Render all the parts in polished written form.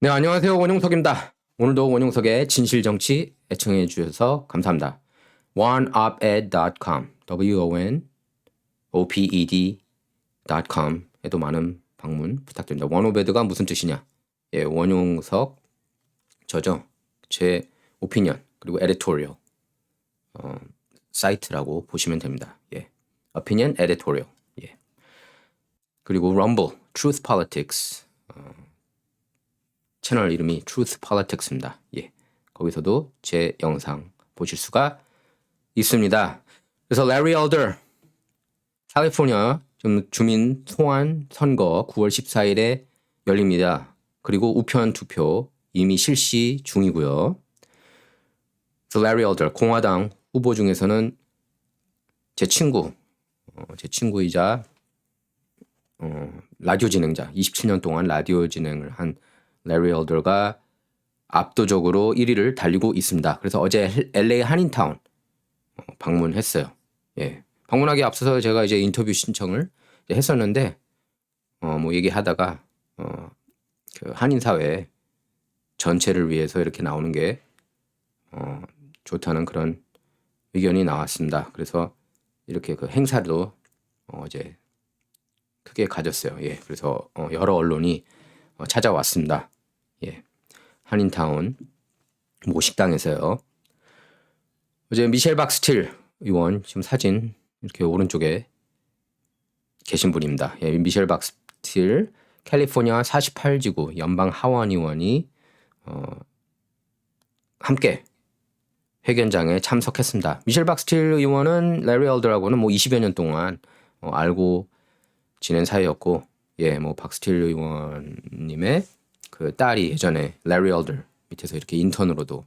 네, 안녕하세요. 원용석입니다. 오늘도 원용석의 진실정치 애청해 주셔서 감사합니다. oneoped.com, wonoped.com 에도 많은 방문 부탁드립니다. 원오베드가 무슨 뜻이냐? 예, 원용석 저죠. 제 오피니언 그리고 에디토리얼 사이트라고 보시면 됩니다. 예, opinion editorial. 예, 그리고 럼블, Truth Politics. 채널 이름이 Truth Politics입니다. 예, 거기서도 제 영상 보실 수가 있습니다. 그래서 Larry Elder, 캘리포니아 주민 소환 선거 9월 14일에 열립니다. 그리고 우편 투표 이미 실시 중이고요. 그래서 Larry Elder, 공화당 후보 중에서는 제 친구이자 라디오 진행자, 27년 동안 라디오 진행을 한 레리 엘더가 압도적으로 1위를 달리고 있습니다. 그래서 어제 LA 한인타운 방문했어요. 예, 방문하기 앞서서 제가 이제 인터뷰 신청을 했었는데 뭐 얘기하다가 그 한인 사회 전체를 위해서 이렇게 나오는 게 좋다는 그런 의견이 나왔습니다. 그래서 이렇게 그 행사도 어제 크게 가졌어요. 예, 그래서 여러 언론이 찾아왔습니다. 예, 한인타운 모 식당에서요. 어제 미셸 박스틸 의원 지금 사진 이렇게 오른쪽에 계신 분입니다. 예, 미셸 박스틸 캘리포니아 48지구 연방 하원 의원이 함께 회견장에 참석했습니다. 미셸 박스틸 의원은 레리 엘더라고는 뭐 20여 년 동안 알고 지낸 사이였고, 예, 뭐 박스틸 의원님의 그 딸이 예전에 레리 엘더 밑에서 이렇게 인턴으로도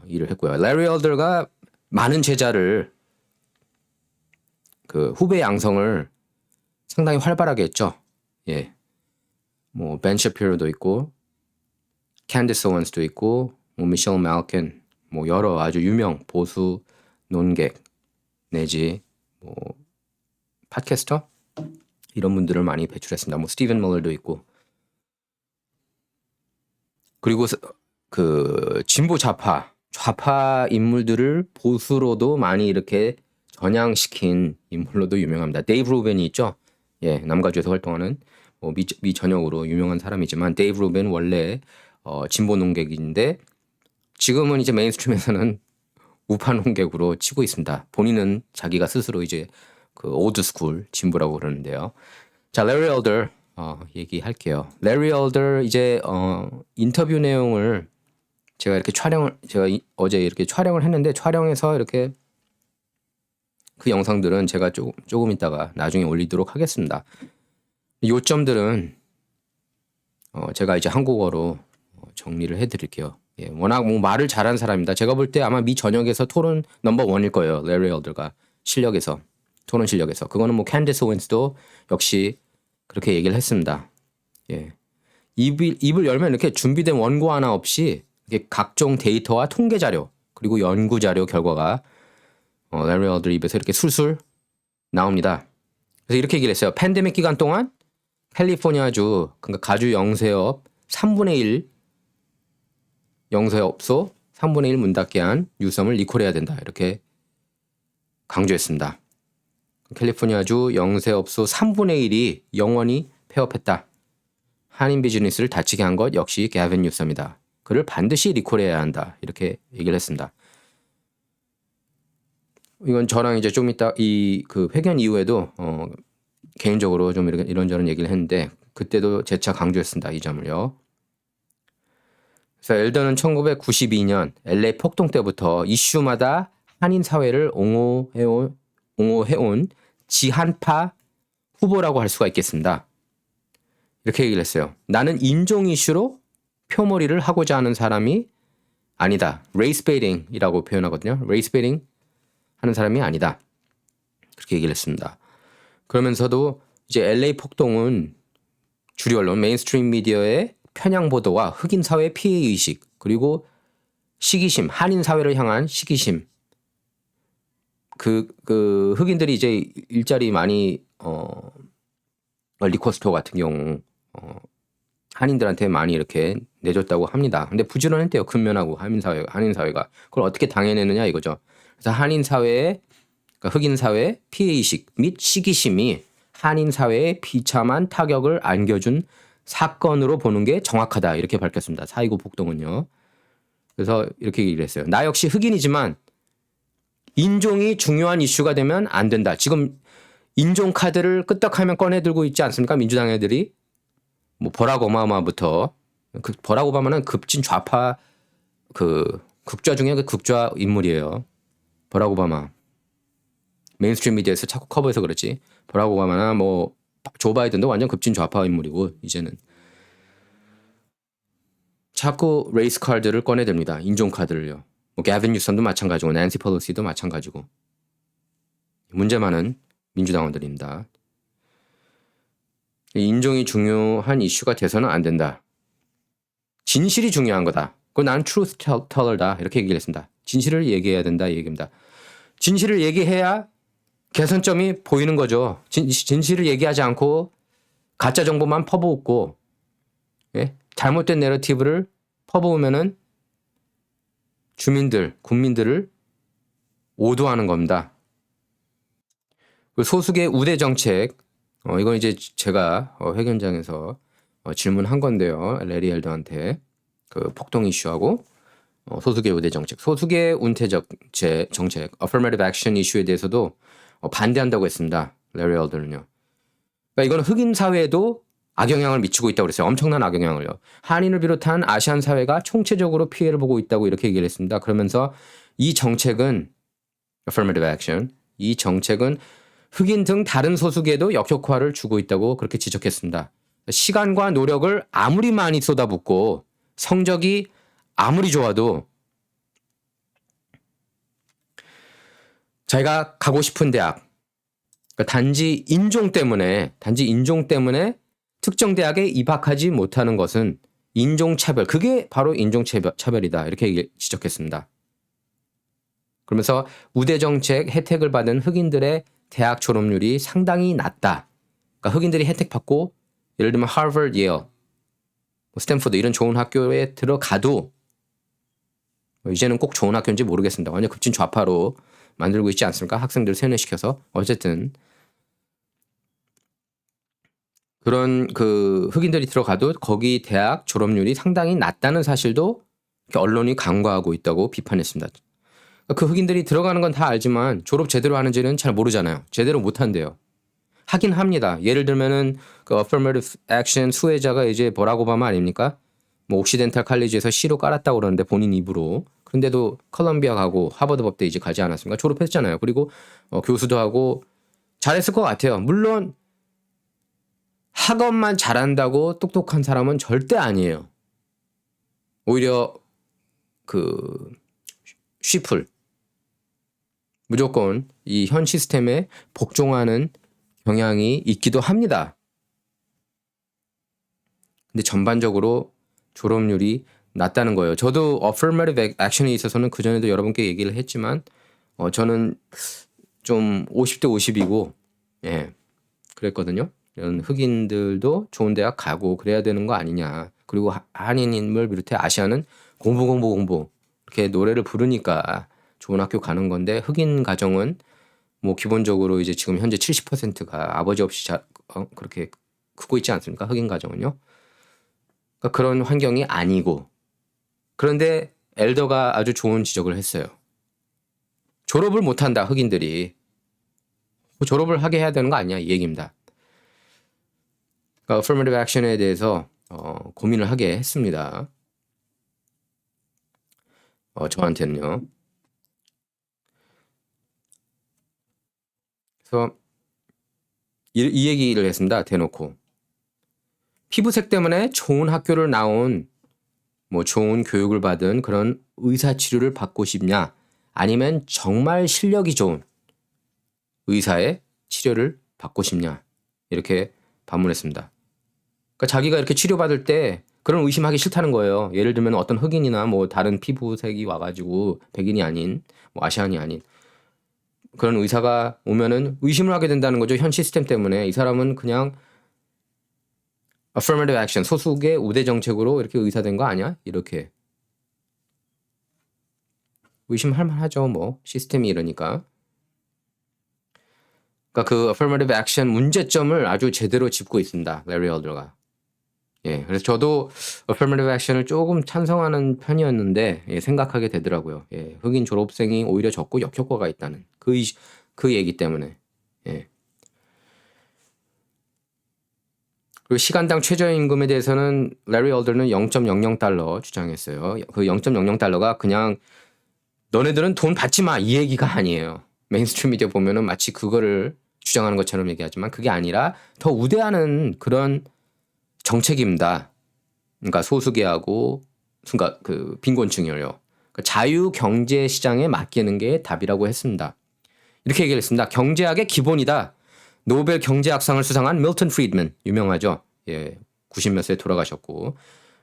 일을 했고요. 레리 엘더가 많은 제자를 그 후배 양성을 상당히 활발하게 했죠. 예, 뭐 벤 셔피로도 있고, 캔디스 오원스도 있고, 뭐 미셸 말켄, 뭐 여러 아주 유명 보수 논객 내지 뭐 팟캐스터 이런 분들을 많이 배출했습니다. 뭐 스티븐 멀러도 있고. 그리고 그 진보 좌파 인물들을 보수로도 많이 이렇게 전향시킨 인물로도 유명합니다. 데이브 루벤이 있죠. 예, 남가주에서 활동하는 뭐 미 전역으로 유명한 사람이지만 데이브 루벤 원래 진보 농객인데 지금은 이제 메인스트림에서는 우파 농객으로 치고 있습니다. 본인은 자기가 스스로 이제 그 올드스쿨 진보라고 그러는데요. 자, 레리 엘더 얘기할게요. 레리 엘더 이제 인터뷰 내용을 제가 어제 이렇게 촬영을 했는데 촬영해서 이렇게 그 영상들은 제가 조금 있다가 나중에 올리도록 하겠습니다. 요점들은 제가 이제 한국어로 정리를 해드릴게요. 예, 워낙 뭐 말을 잘하는 사람입니다. 제가 볼 때 아마 미 전역에서 토론 넘버 원일 거예요. 레리 엘더가 토론 실력에서. 그거는 뭐 캔디스 오웬스도 역시 그렇게 얘기를 했습니다. 예. 입을 열면 이렇게 준비된 원고 하나 없이 이렇게 각종 데이터와 통계 자료 그리고 연구 자료 결과가 레리 엘더 입에서 이렇게 술술 나옵니다. 그래서 이렇게 얘기를 했어요. 팬데믹 기간 동안 캘리포니아주 그러니까 가주 영세업 3분의 1 영세업소 3분의 1 문 닫게 한 유섬을 리콜해야 된다. 이렇게 강조했습니다. 캘리포니아주 영세업소 3분의 1이 영원히 폐업했다. 한인 비즈니스를 다치게 한 것 역시 게빈 뉴섬이다. 그를 반드시 리콜해야 한다. 이렇게 얘기를 했습니다. 이건 저랑 이제 좀 이따 이 그 회견 이후에도 개인적으로 좀 이런저런 얘기를 했는데 그때도 재차 강조했습니다. 이 점을요. 그래서 엘더는 1992년 LA 폭동 때부터 이슈마다 한인 사회를 옹호해온 지한파 후보라고 할 수가 있겠습니다. 이렇게 얘기를 했어요. 나는 인종 이슈로 표몰이를 하고자 하는 사람이 아니다. 레이스 베이팅이라고 표현하거든요. 레이스 베이팅 하는 사람이 아니다. 그렇게 얘기를 했습니다. 그러면서도 이제 LA 폭동은 주류 언론 메인스트림 미디어의 편향 보도와 흑인 사회 피해 의식 그리고 시기심, 한인 사회를 향한 시기심. 그 흑인들이 이제 일자리 많이 리코스토어 같은 경우 한인들한테 많이 이렇게 내줬다고 합니다. 근데 부지런했대요. 근면하고 한인 사회가 그걸 어떻게 당해내느냐 이거죠. 그래서 한인 사회의 그러니까 흑인 사회의 피해의식 및 시기심이 한인 사회에 비참한 타격을 안겨준 사건으로 보는 게 정확하다 이렇게 밝혔습니다. 4.29 폭동은요. 그래서 이렇게 얘기를 했어요. 나 역시 흑인이지만 인종이 중요한 이슈가 되면 안 된다. 지금 인종 카드를 끄떡하면 꺼내 들고 있지 않습니까? 민주당 애들이 뭐 버락 오바마부터 그 버락 오바마는 급진 좌파 그 극좌 중에 그 극좌 인물이에요. 버락 오바마. 메인스트림 미디어에서 자꾸 커버해서 그렇지. 버락 오바마나 뭐 조 바이든도 완전 급진 좌파 인물이고 이제는 자꾸 레이스 카드를 꺼내듭니다. 인종 카드를요. 뭐 게빈 뉴섬도 마찬가지고 낸시 펠로시도 마찬가지고 문제 많은 민주당원들입니다. 인종이 중요한 이슈가 돼서는 안 된다. 진실이 중요한 거다. 그건 난 트루스 텔러다 이렇게 얘기를 했습니다. 진실을 얘기해야 된다 이 얘기입니다. 진실을 얘기해야 개선점이 보이는 거죠. 진실을 얘기하지 않고 가짜 정보만 퍼부었고 예? 잘못된 내러티브를 퍼부으면은 주민들, 국민들을 오도하는 겁니다. 소수계 우대 정책 이건 이제 제가 회견 현장에서 질문한 건데요. 레리 엘더한테 그 폭동 이슈하고 소수계 우대 정책, 소수계 운태 정책, affirmative action 이슈에 대해서도 반대한다고 했습니다. 레리 엘더는요. 그러니까 이건 흑인 사회에도 악영향을 미치고 있다고 그랬어요. 엄청난 악영향을요. 한인을 비롯한 아시안 사회가 총체적으로 피해를 보고 있다고 이렇게 얘기를 했습니다. 그러면서 이 정책은 affirmative action, 이 정책은 흑인 등 다른 소수계에도 역효과를 주고 있다고 그렇게 지적했습니다. 시간과 노력을 아무리 많이 쏟아붓고 성적이 아무리 좋아도 자기가 가고 싶은 대학, 그러니까 단지 인종 때문에 특정 대학에 입학하지 못하는 것은 인종차별, 그게 바로 인종차별이다 이렇게 지적했습니다. 그러면서 우대정책 혜택을 받은 흑인들의 대학 졸업률이 상당히 낮다. 그러니까 흑인들이 혜택 받고 예를 들면 하버드, 예일, 스탠포드 이런 좋은 학교에 들어가도 이제는 꼭 좋은 학교인지 모르겠습니다. 완전 급진 좌파로 만들고 있지 않습니까? 학생들 세뇌시켜서. 어쨌든 그런 그 흑인들이 들어가도 거기 대학 졸업률이 상당히 낮다는 사실도 언론이 간과하고 있다고 비판했습니다. 그 흑인들이 들어가는 건 다 알지만 졸업 제대로 하는지는 잘 모르잖아요. 제대로 못한대요. 하긴 합니다. 예를 들면은 그 affirmative action 수혜자가 이제 버락 오바마 아닙니까? 뭐 옥시덴탈 칼리지에서 C로 깔았다고 그러는데 본인 입으로. 그런데도 컬럼비아 가고 하버드 법대 이제 가지 않았습니까? 졸업했잖아요. 그리고 교수도 하고 잘했을 것 같아요. 물론 학업만 잘한다고 똑똑한 사람은 절대 아니에요. 오히려 그 쉬플 무조건 이 현 시스템에 복종하는 경향이 있기도 합니다. 근데 전반적으로 졸업률이 낮다는 거예요. 저도 affirmative action에 있어서는 그전에도 여러분께 얘기를 했지만 저는 좀 50대 50이고 예 그랬거든요. 이런 흑인들도 좋은 대학 가고 그래야 되는 거 아니냐. 그리고 한인인을 비롯해 아시아는 공부 이렇게 노래를 부르니까 좋은 학교 가는 건데 흑인 가정은 뭐 기본적으로 이제 지금 현재 70%가 아버지 없이 그렇게 크고 있지 않습니까? 흑인 가정은요. 그러니까 그런 환경이 아니고 그런데 엘더가 아주 좋은 지적을 했어요. 졸업을 못한다 흑인들이. 졸업을 하게 해야 되는 거 아니냐 이 얘기입니다. 그러니까 affirmative action에 대해서 고민을 하게 했습니다. 저한테는요. 그래서 이 얘기를 했습니다. 대놓고. 피부색 때문에 좋은 학교를 나온 뭐 좋은 교육을 받은 그런 의사 치료를 받고 싶냐? 아니면 정말 실력이 좋은 의사의 치료를 받고 싶냐? 이렇게 반문했습니다. 그러니까 자기가 이렇게 치료받을 때 그런 의심하기 싫다는 거예요. 예를 들면 어떤 흑인이나 뭐 다른 피부색이 와가지고 백인이 아닌 뭐 아시안이 아닌 그런 의사가 오면은 의심을 하게 된다는 거죠. 현 시스템 때문에 이 사람은 그냥 affirmative action, 소수의 우대 정책으로 이렇게 의사된 거 아니야? 이렇게 의심할 만하죠. 뭐 시스템이 이러니까. 그러니까 그 affirmative action 문제점을 아주 제대로 짚고 있습니다. 레리 엘더가. 예, 그래서 저도 affirmative action을 조금 찬성하는 편이었는데 예, 생각하게 되더라고요. 예, 흑인 졸업생이 오히려 적고 역효과가 있다는 그 얘기 때문에. 예. 그리고 시간당 최저임금에 대해서는 레리 엘더는 0.00달러 주장했어요. 그 0.00달러가 그냥 너네들은 돈 받지 마 이 얘기가 아니에요. 메인스트림 미디어 보면은 마치 그거를 주장하는 것처럼 얘기하지만 그게 아니라 더 우대하는 그런 정책입니다. 그러니까 소수계하고 그러니까 그 빈곤층이요. 그러니까 자유 경제 시장에 맡기는 게 답이라고 했습니다. 이렇게 얘기를 했습니다. 경제학의 기본이다. 노벨 경제학상을 수상한 밀턴 프리드맨 유명하죠. 예, 90몇 세에 돌아가셨고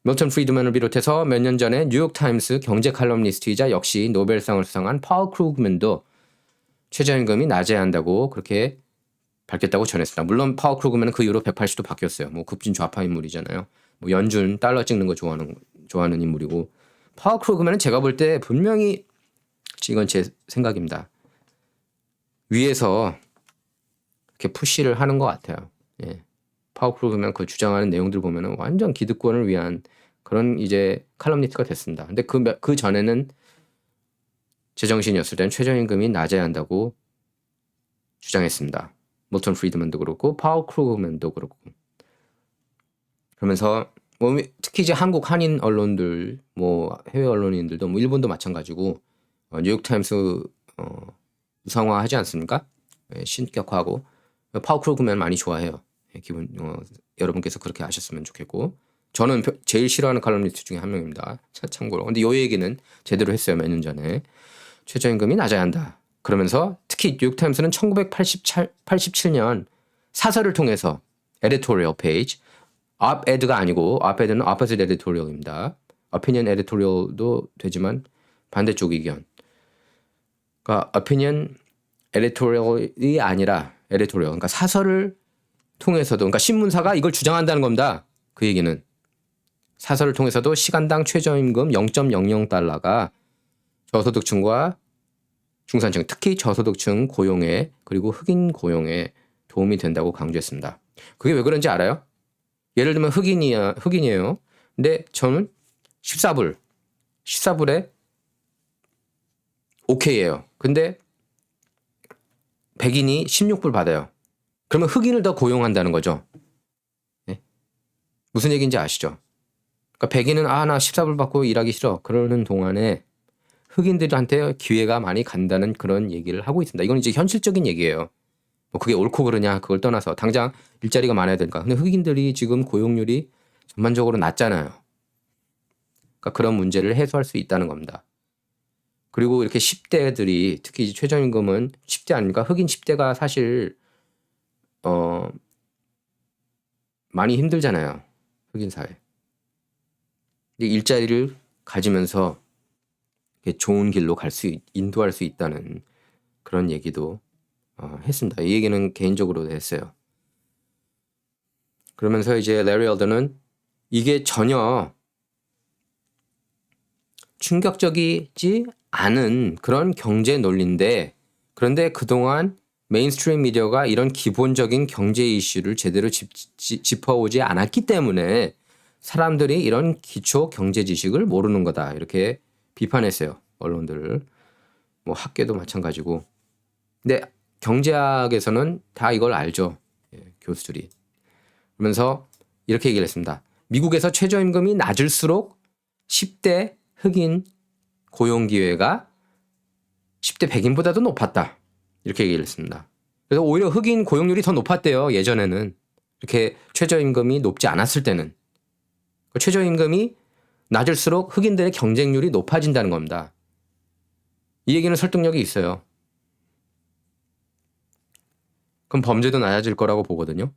밀턴 프리드맨을 비롯해서 몇 년 전에 뉴욕타임스 경제 칼럼니스트이자 역시 노벨상을 수상한 파울 크루그맨도 최저임금이 낮아야 한다고 그렇게 밝혔다고 전했습니다. 물론 파울 크루그맨은 그 이후로 180도 바뀌었어요. 뭐 급진 좌파 인물이잖아요. 뭐 연준 달러 찍는 거 좋아하는 인물이고 파울 크루그맨은 제가 볼 때 분명히 이건 제 생각입니다. 위에서 이렇게 푸시를 하는 것 같아요. 예. 파울 크루그맨 그 주장하는 내용들 보면은 완전 기득권을 위한 그런 이제 칼럼니스트가 됐습니다. 근데 그 전에는 제정신이었을 때는 최저임금이 낮아야 한다고 주장했습니다. 밀턴 프리드맨도 그렇고 파울 크루그맨도 그렇고. 그러면서 뭐 특히 이제 한국 한인 언론들 뭐 해외 언론인들도 뭐 일본도 마찬가지고 뉴욕타임스 우상화하지 않습니까? 예, 신격화하고 파울 크루그맨 많이 좋아해요. 예, 기분 여러분께서 그렇게 아셨으면 좋겠고 저는 제일 싫어하는 칼럼니스트 중에 한 명입니다. 참고로. 근데 요 얘기는 제대로 했어요. 몇 년 전에. 최저임금이 낮아야 한다. 그러면서 특히 뉴욕타임스는 1987년 사설을 통해서 editorial page, op-ed가 아니고 op-ed는 opposite editorial입니다. opinion editorial도 되지만 반대쪽 의견. 그러니까 opinion editorial이 아니라 editorial. 그러니까 사설을 통해서도 그러니까 신문사가 이걸 주장한다는 겁니다. 그 얘기는. 사설을 통해서도 시간당 최저임금 0.00달러가 저소득층과 중산층, 특히 저소득층 고용에 그리고 흑인 고용에 도움이 된다고 강조했습니다. 그게 왜 그런지 알아요? 예를 들면 흑인이에요. 근데 저는 14불에 오케이예요. 근데 백인이 16불 받아요. 그러면 흑인을 더 고용한다는 거죠. 네? 무슨 얘기인지 아시죠? 그러니까 백인은 나 14불 받고 일하기 싫어. 그러는 동안에 흑인들한테 기회가 많이 간다는 그런 얘기를 하고 있습니다. 이건 이제 현실적인 얘기예요. 뭐 그게 옳고 그르냐 그걸 떠나서 당장 일자리가 많아야 되니까. 근데 흑인들이 지금 고용률이 전반적으로 낮잖아요. 그러니까 그런 문제를 해소할 수 있다는 겁니다. 그리고 이렇게 10대들이 특히 최저임금은 10대 아닙니까? 흑인 10대가 사실 많이 힘들잖아요. 흑인 사회. 일자리를 가지면서 좋은 길로 인도할 수 있다는 그런 얘기도 했습니다. 이 얘기는 개인적으로 했어요. 그러면서 이제 레리 엘더는 이게 전혀 충격적이지 않은 그런 경제 논리인데 그런데 그동안 메인스트림 미디어가 이런 기본적인 경제 이슈를 제대로 짚어오지 않았기 때문에 사람들이 이런 기초 경제 지식을 모르는 거다. 이렇게 비판했어요. 언론들을. 뭐 학계도 마찬가지고. 근데 경제학에서는 다 이걸 알죠. 예, 교수들이. 그러면서 이렇게 얘기를 했습니다. 미국에서 최저임금이 낮을수록 10대 흑인 고용 기회가 10대 백인보다도 높았다. 이렇게 얘기를 했습니다. 그래서 오히려 흑인 고용률이 더 높았대요. 예전에는. 이렇게 최저임금이 높지 않았을 때는. 최저임금이 낮을수록 흑인들의 경쟁률이 높아진다는 겁니다. 이 얘기는 설득력이 있어요. 그럼 범죄도 낮아질 거라고 보거든요.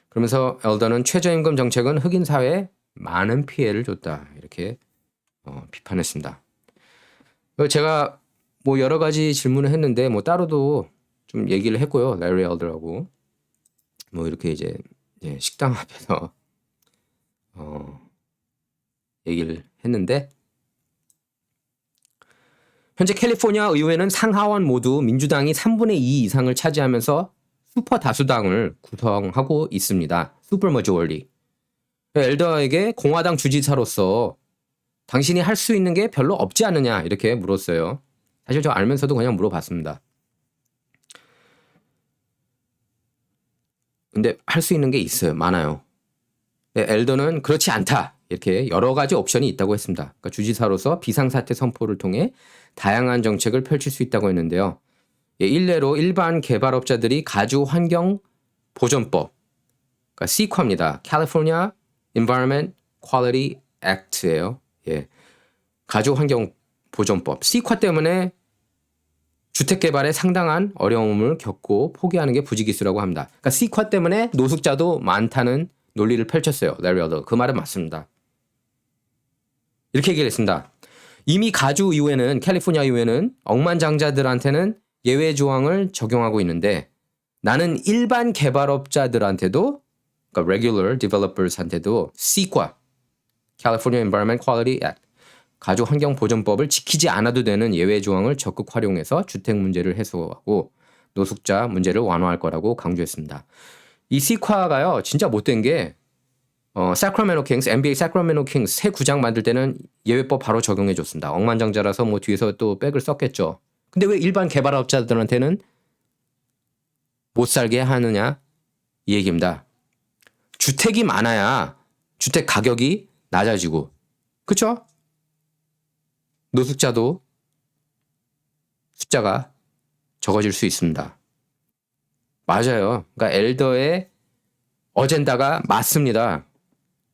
그러면서 엘더는 최저임금 정책은 흑인 사회에 많은 피해를 줬다. 이렇게 비판했습니다. 제가 뭐 여러 가지 질문을 했는데 뭐 따로도 좀 얘기를 했고요. 레리 엘더하고. 뭐 이렇게 이제 식당 앞에서 얘기를 했는데 현재 캘리포니아 의회는 상하원 모두 민주당이 3분의 2 이상을 차지하면서 슈퍼 다수당을 구성하고 있습니다. 슈퍼 머조리티. 엘더에게 공화당 주지사로서 당신이 할 수 있는 게 별로 없지 않느냐 이렇게 물었어요. 사실 저 알면서도 그냥 물어봤습니다. 근데 할 수 있는 게 있어요. 많아요. 엘더는 그렇지 않다. 이렇게 여러 가지 옵션이 있다고 했습니다. 그러니까 주지사로서 비상사태 선포를 통해 다양한 정책을 펼칠 수 있다고 했는데요. 일례로 일반 개발업자들이 가주 환경 보전법, 그러니까 CEQA입니다. California Environment Quality Act예요. 가주 환경 보전법. CEQA 때문에 주택 개발에 상당한 어려움을 겪고 포기하는 게 부지기수라고 합니다. 그러니까 CEQA 때문에 노숙자도 많다는 논리를 펼쳤어요. 레리 엘더. 그 말은 맞습니다. 이렇게 얘기를 했습니다. 이미 가주 의회는 캘리포니아 의회는 억만장자들한테는 예외 조항을 적용하고 있는데 나는 일반 개발업자들한테도 그러니까 regular developers한테도 CEQA, California Environment Quality Act, 가주 환경 보전법을 지키지 않아도 되는 예외 조항을 적극 활용해서 주택 문제를 해소하고 노숙자 문제를 완화할 거라고 강조했습니다. 이 CEQA가요 진짜 못된 게 사크라멘토 킹스, NBA 사크라멘토 킹스 새 구장 만들 때는 예외법 바로 적용해 줬습니다. 억만장자라서 뭐 뒤에서 또 백을 썼겠죠. 근데 왜 일반 개발업자들한테는 못 살게 하느냐 이 얘기입니다. 주택이 많아야 주택 가격이 낮아지고 그렇죠? 노숙자도 숫자가 적어질 수 있습니다. 맞아요. 그러니까 엘더의 어젠다가 맞습니다.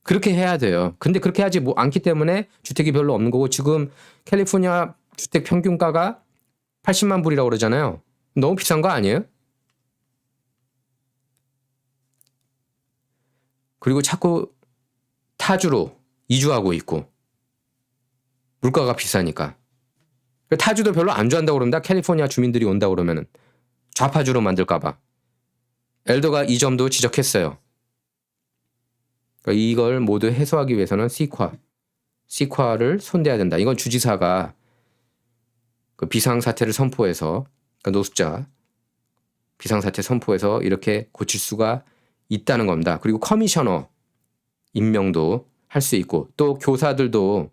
그렇게 해야 돼요. 근데 그렇게 하지 않기 때문에 주택이 별로 없는 거고 지금 캘리포니아 주택 평균가가 80만 불이라고 그러잖아요. 너무 비싼 거 아니에요? 그리고 자꾸 타주로 이주하고 있고 물가가 비싸니까. 타주도 별로 안 좋아한다고 그럽니다. 캘리포니아 주민들이 온다고 그러면은 좌파주로 만들까 봐. 엘더가 이 점도 지적했어요. 그러니까 이걸 모두 해소하기 위해서는 CEQA를 손대야 된다. 이건 주지사가 그 비상사태를 선포해서 그러니까 노숙자 비상사태 선포해서 이렇게 고칠 수가 있다는 겁니다. 그리고 커미셔너 임명도 할 수 있고 또 교사들도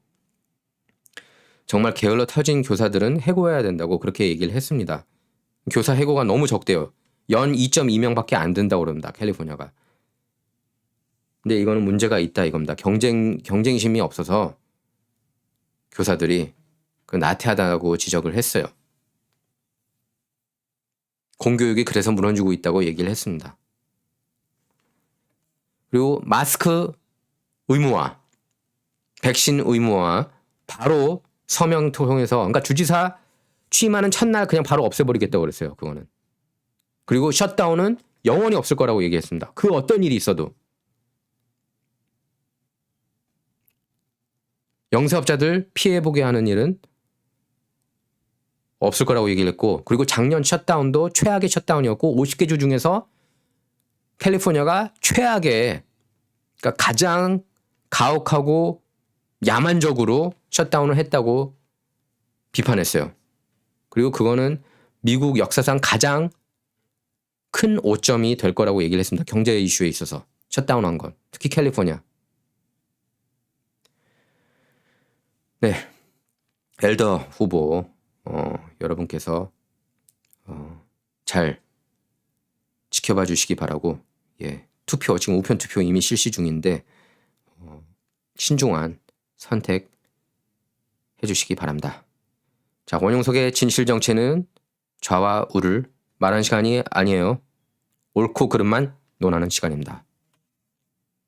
정말 게을러 터진 교사들은 해고해야 된다고 그렇게 얘기를 했습니다. 교사 해고가 너무 적대요. 연 2.2명밖에 안 된다고 그럽니다. 캘리포니아가. 근데 이거는 문제가 있다 이겁니다. 경쟁심이 없어서 교사들이 나태하다고 지적을 했어요. 공교육이 그래서 무너지고 있다고 얘기를 했습니다. 그리고 마스크 의무화, 백신 의무화 바로 서명 통해서 그러니까 주지사 취임하는 첫날 그냥 바로 없애버리겠다고 그랬어요. 그거는. 그리고 셧다운은 영원히 없을 거라고 얘기했습니다. 그 어떤 일이 있어도. 영세업자들 피해보게 하는 일은 없을 거라고 얘기를 했고 그리고 작년 셧다운도 최악의 셧다운이었고 50개 주 중에서 캘리포니아가 최악의 그러니까 가장 가혹하고 야만적으로 셧다운을 했다고 비판했어요. 그리고 그거는 미국 역사상 가장 큰 오점이 될 거라고 얘기를 했습니다. 경제 이슈에 있어서 셧다운한 건. 특히 캘리포니아. 네, 엘더 후보 여러분께서 잘 지켜봐 주시기 바라고 투표 지금 우편 투표 이미 실시 중인데 신중한 선택 해주시기 바랍니다. 자, 원용석의 진실정체는 좌와 우를 말하는 시간이 아니에요. 옳고 그름만 논하는 시간입니다.